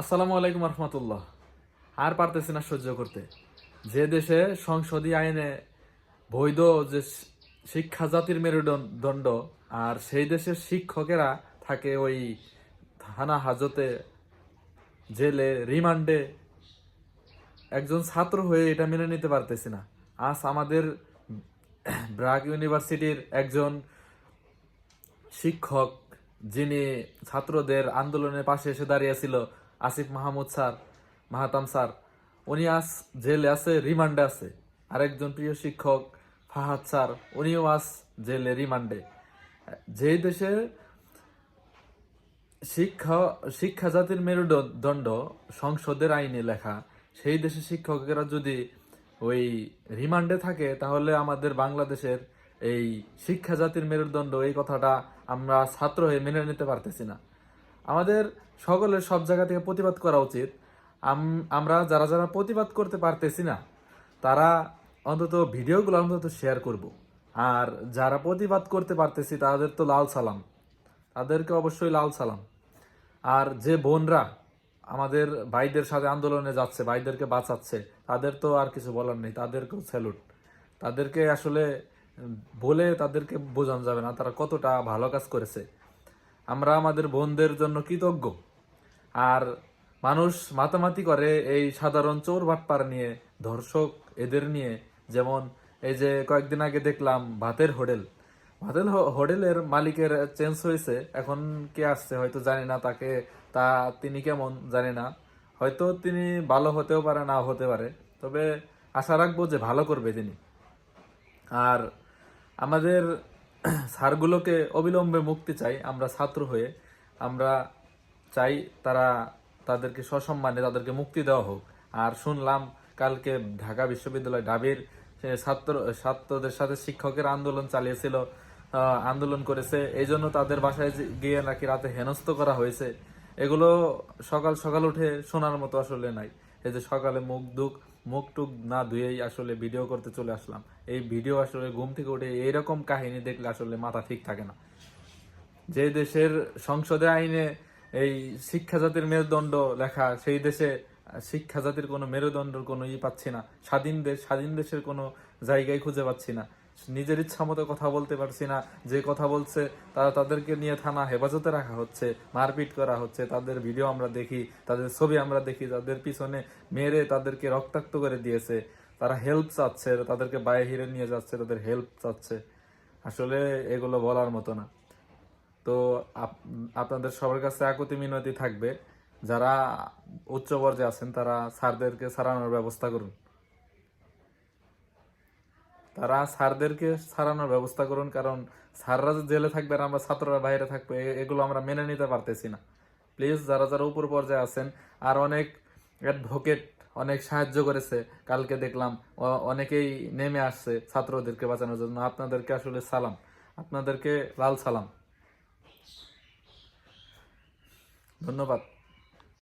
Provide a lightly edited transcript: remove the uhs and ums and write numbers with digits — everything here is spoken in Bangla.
আসসালামু আলাইকুম রহমতুল্লাহ। আর পারতেছি না সহ্য করতে। যে দেশে সংসদীয় আইনে বৈধ যে শিক্ষা জাতির মেরুদণ্ড, আর সেই দেশের শিক্ষকেরা থাকে ওই থানা হাজতে, জেলে, রিমান্ডে। একজন ছাত্র হয়ে এটা মেনে নিতে পারতেছি না। আজ আমাদের ব্রাক ইউনিভার্সিটির একজন শিক্ষক, যিনি ছাত্রদের আন্দোলনের পাশে এসে দাঁড়িয়েছিল, আসিফ মাহমুদ স্যার, মাহাতাম স্যার, উনি আজ জেলে আছে, রিমান্ডে আছে। আরেকজন প্রিয় শিক্ষক ফাহাদ স্যার, উনিও আজ জেলে, রিমান্ডে। যেই দেশে শিক্ষা শিক্ষা জাতির মেরুদণ্ড সংসদের আইনে লেখা, সেই দেশে শিক্ষকেরা যদি ওই রিমান্ডে থাকে, তাহলে আমাদের বাংলাদেশের এই শিক্ষা জাতির মেরুদণ্ড, এই কথাটা আমরা ছাত্র হয়ে মেনে নিতে পারতেছি না। আমাদের সকলের সব জায়গা থেকে প্রতিবাদ করা উচিত। আমরা যারা যারা প্রতিবাদ করতে পারতেছি না, তারা অন্তত ভিডিওগুলো অন্তত শেয়ার করব। আর যারা প্রতিবাদ করতে পারতেছি, তাদের তো লাল সালাম, তাদেরকে অবশ্যই লাল সালাম। আর যে বোনরা আমাদের ভাইদের সাথে আন্দোলনে যাচ্ছে, ভাইদেরকে বাঁচাচ্ছে, তাদের তো আর কিছু বলার নেই, তাদেরকেও স্যালুট। তাদেরকে আসলে বলে তাদেরকে বোঝানো যাবে না তারা কতটা ভালো কাজ করেছে। আমরা আমাদের বোনদের জন্য কৃতজ্ঞ। আর মানুষ মাতামাতি করে এই সাধারণ চোর বাটপার নিয়ে, ধর্ষক এদের নিয়ে। যেমন এই যে কয়েকদিন আগে দেখলাম হোটেলের মালিকের চেঞ্জ হয়েছে, এখন কে আসছে হয়তো জানি না, তাকে তিনি কেমন জানি না, হয়তো তিনি ভালো হতেও পারে, নাও হতে পারে, তবে আশা রাখবো যে ভালো করবে তিনি। আর আমাদের স্যারগুলোকে অবিলম্বে মুক্তি চাই। আমরা ছাত্র হয়ে আমরা চাই তাদেরকে সসম্মানে তাদেরকে মুক্তি দেওয়া হোক। আর শুনলাম কালকে ঢাকা বিশ্ববিদ্যালয় ঢাবির ছাত্রদের সাথে শিক্ষকের আন্দোলন চালিয়েছিল, আন্দোলন করেছে, এই জন্য তাদের বাসায় গিয়ে নাকি রাতে হেনস্থ করা হয়েছে। এগুলো সকাল সকাল উঠে শোনার মতো আসলে নাই। এই যে সকালে মুখ টুক না ধুয়েই আসলে ভিডিও করতে চলে আসলাম। এই ভিডিও আসলে ঘুম থেকে উঠে এইরকম কাহিনী দেখলে আসলে মাথা ঠিক থাকে না। যে দেশের সংসদে আইনে এই শিক্ষা জাতির মেরুদণ্ড লেখা, সেই দেশে শিক্ষা জাতির কোনো মেরুদণ্ডর কোনো পাচ্ছি না। স্বাধীন দেশের কোনো জায়গায় খুঁজে পাচ্ছি না। নিজের ইচ্ছা মতো কথা বলতে পারছি না। যে কথা বলছে তাদেরকে নিয়ে থানা হেফাজতে রাখা হচ্ছে, মারপিট করা হচ্ছে। তাদের ভিডিও আমরা দেখি, তাদের ছবি আমরা দেখি, তাদের পিছনে মেরে তাদেরকে রক্তাক্ত করে দিয়েছে। তারা হেল্প চাচ্ছে, তাদেরকে বাইরে নিয়ে যাচ্ছে, তাদের হেল্প চাচ্ছে। আসলে এগুলো বলার মতো না। তো আপনাদের সবার কাছে আকুতি মিনতি থাকবে, যারা উচ্চ পর্যায়ে আছেন তারা স্যারদেরকে ছাড়ানোর ব্যবস্থা করুন। কারণ স্যাররা যে জেলে থাকবে আর আমরা ছাত্ররা বাইরে থাকবে, এগুলো আমরা মেনে নিতে পারতেছি না। প্লিজ যারা যারা উপর পর্যায়ে আছেন, আর অনেক অ্যাডভোকেট অনেক সাহায্য করেছে, কালকে দেখলাম অনেকেই নেমে আসছে ছাত্রদেরকে বাঁচানোর জন্য। আপনাদেরকে আসলে সালাম, আপনাদেরকে লাল সালাম, ধন্যবাদ।